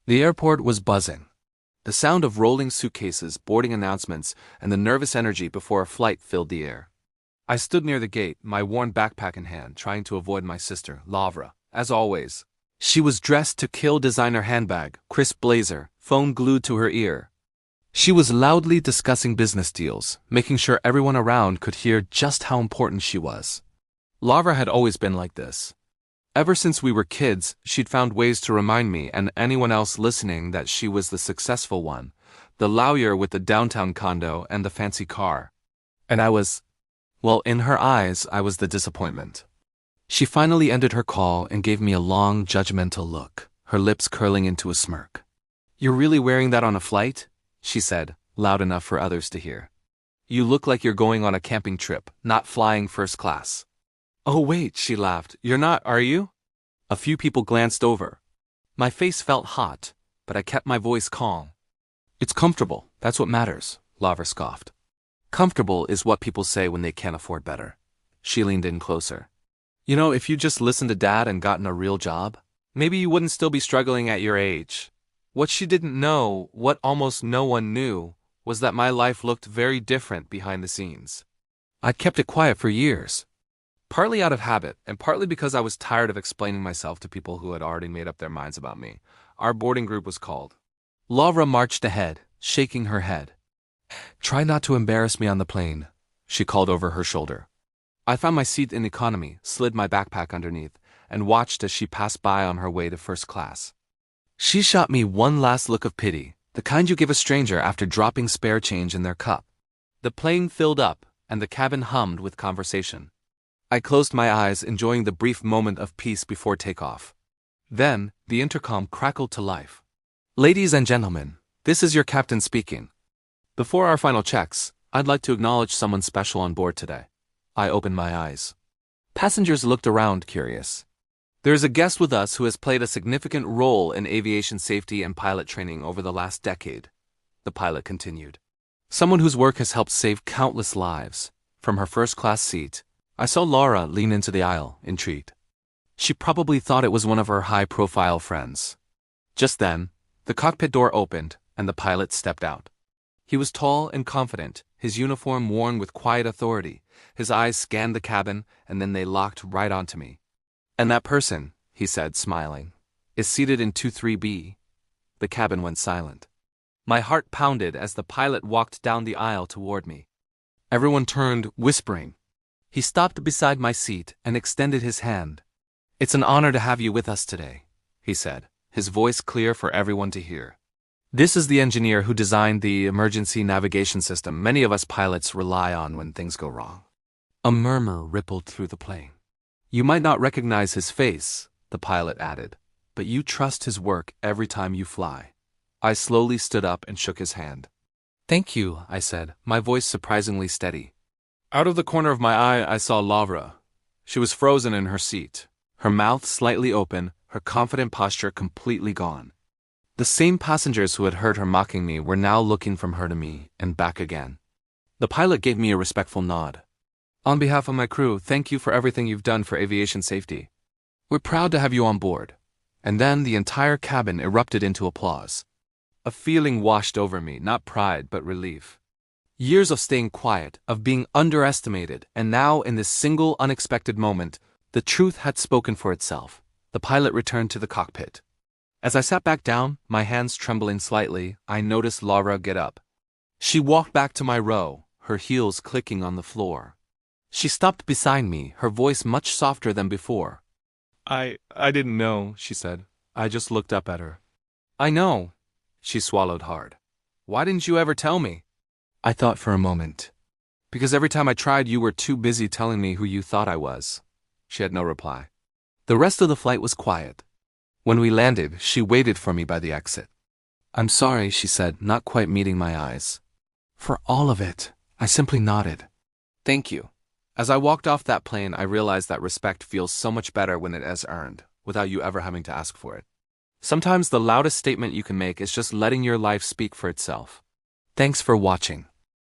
The airport was buzzing. The sound of rolling suitcases, boarding announcements, and the nervous energy before a flight filled the air. I stood near the gate, my worn backpack in hand, trying to avoid my sister, Lavra, as always. She was dressed to kill, designer handbag, crisp blazer, phone glued to her ear. She was loudly discussing business deals, making sure everyone around could hear just how important she was. Lavra had always been like this. Ever since we were kids, she'd found ways to remind me and anyone else listening that she was the successful one, the lawyer with the downtown condo and the fancy car. And I was, well, in her eyes, I was the disappointment. She finally ended her call and gave me a long, judgmental look, her lips curling into a smirk. "You're really wearing that on a flight?" she said, loud enough for others to hear. "You look like you're going on a camping trip, not flying first class." "Oh wait," she laughed. "You're not, are you?" A few people glanced over. My face felt hot, but I kept my voice calm. "It's comfortable, that's what matters," Lavra scoffed. "Comfortable is what people say when they can't afford better." She leaned in closer. "You know, if you just listened to Dad and gotten a real job, maybe you wouldn't still be struggling at your age." What she didn't know, what almost no one knew, was that my life looked very different behind the scenes. I'd kept it quiet for years. Partly out of habit, and partly because I was tired of explaining myself to people who had already made up their minds about me. Our boarding group was called. Lavra marched ahead, shaking her head. "Try not to embarrass me on the plane," she called over her shoulder. I found my seat in economy, slid my backpack underneath, and watched as she passed by on her way to first class. She shot me one last look of pity, the kind you give a stranger after dropping spare change in their cup. The plane filled up, and the cabin hummed with conversation. I closed my eyes, enjoying the brief moment of peace before takeoff. Then, the intercom crackled to life. "Ladies and gentlemen, this is your captain speaking. Before our final checks, I'd like to acknowledge someone special on board today." I opened my eyes. Passengers looked around, curious. "There is a guest with us who has played a significant role in aviation safety and pilot training over the last decade," the pilot continued. "Someone whose work has helped save countless lives." From her first-class seat, I saw Laura lean into the aisle, intrigued. She probably thought it was one of her high-profile friends. Just then, the cockpit door opened, and the pilot stepped out. He was tall and confident, his uniform worn with quiet authority. His eyes scanned the cabin, and then they locked right onto me. "And that person," he said, smiling, "is seated in 23B. The cabin went silent. My heart pounded as the pilot walked down the aisle toward me. Everyone turned, whispering. He stopped beside my seat and extended his hand. "It's an honor to have you with us today," he said, his voice clear for everyone to hear. "This is the engineer who designed the emergency navigation system many of us pilots rely on when things go wrong." A murmur rippled through the plane. "You might not recognize his face," the pilot added, "but you trust his work every time you fly." I slowly stood up and shook his hand. "Thank you," I said, my voice surprisingly steady. Out of the corner of my eye, I saw Lavra. She was frozen in her seat, her mouth slightly open, her confident posture completely gone. The same passengers who had heard her mocking me were now looking from her to me and back again. The pilot gave me a respectful nod. "On behalf of my crew, thank you for everything you've done for aviation safety. We're proud to have you on board." And then the entire cabin erupted into applause. A feeling washed over me, not pride but relief. Years of staying quiet, of being underestimated, and now in this single unexpected moment, the truth had spoken for itself. The pilot returned to the cockpit. As I sat back down, my hands trembling slightly, I noticed Laura get up. She walked back to my row, her heels clicking on the floor. She stopped beside me, her voice much softer than before. I didn't know," she said. I just looked up at her. "I know." She swallowed hard. "Why didn't you ever tell me?" I thought for a moment. "Because every time I tried, you were too busy telling me who you thought I was." She had no reply. The rest of the flight was quiet. When we landed, she waited for me by the exit. "I'm sorry," she said, not quite meeting my eyes. "For all of it." I simply nodded. "Thank you." As I walked off that plane, I realized that respect feels so much better when it is earned, without you ever having to ask for it. Sometimes the loudest statement you can make is just letting your life speak for itself. Thanks for watching.